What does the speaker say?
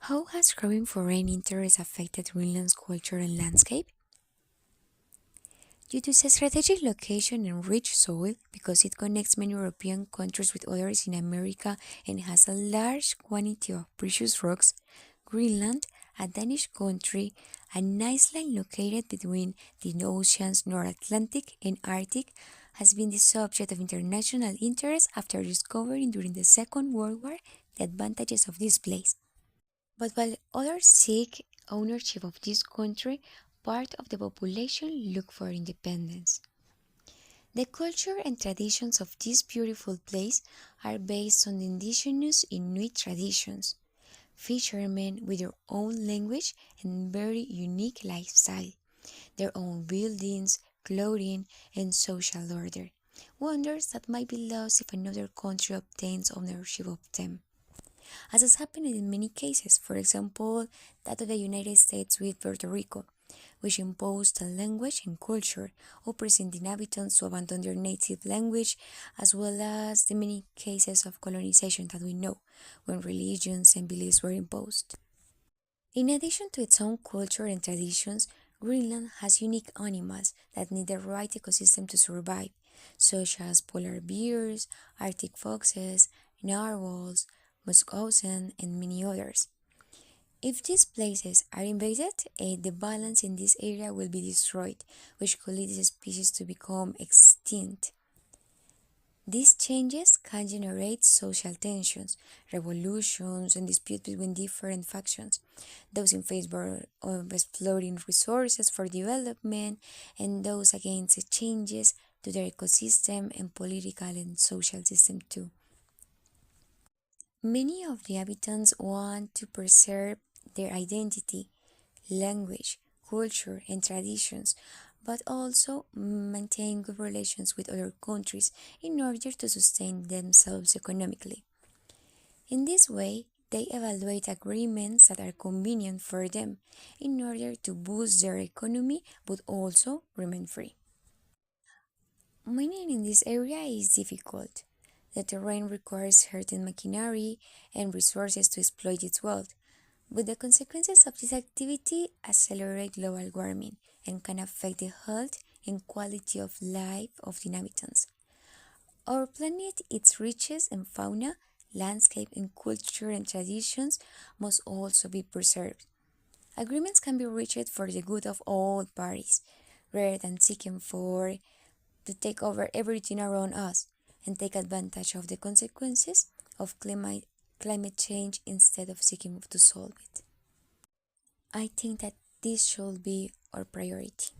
How has growing foreign interest affected Greenland's culture and landscape? Due to its strategic location and rich soil, because it connects many European countries with others in America and has a large quantity of precious rocks, Greenland, a Danish country, an island located between the oceans North Atlantic and Arctic, has been the subject of international interest after discovering during the Second World War the advantages of this place. But while others seek ownership of this country, part of the population look for independence. The culture and traditions of this beautiful place are based on the indigenous Inuit traditions, fishermen with their own language and very unique lifestyle, their own buildings, clothing, and social order. Wonders that might be lost if another country obtains ownership of them, as has happened in many cases, for example, that of the United States with Puerto Rico, which imposed a language and culture, oppressing the inhabitants to abandon their native language, as well as the many cases of colonization that we know, when religions and beliefs were imposed. In addition to its own culture and traditions, Greenland has unique animals that need the right ecosystem to survive, such as polar bears, Arctic foxes, narwhals, musk oxen, and many others. If these places are invaded, the balance in this area will be destroyed, which could lead these species to become extinct. These changes can generate social tensions, revolutions, and disputes between different factions, those in favor of exploring resources for development, and those against the changes to their ecosystem and political and social system too. Many of the inhabitants want to preserve their identity, language, culture, and traditions, but also maintain good relations with other countries in order to sustain themselves economically. In this way, they evaluate agreements that are convenient for them in order to boost their economy but also remain free. Mining in this area is difficult. The terrain requires certain machinery and resources to exploit its wealth, but the consequences of this activity accelerate global warming and can affect the health and quality of life of the inhabitants. Our planet, its riches and fauna, landscape and culture and traditions must also be preserved. Agreements can be reached for the good of all parties, rather than seeking to take over everything around us and take advantage of the consequences of climate change instead of seeking to solve it. I think that this should be our priority.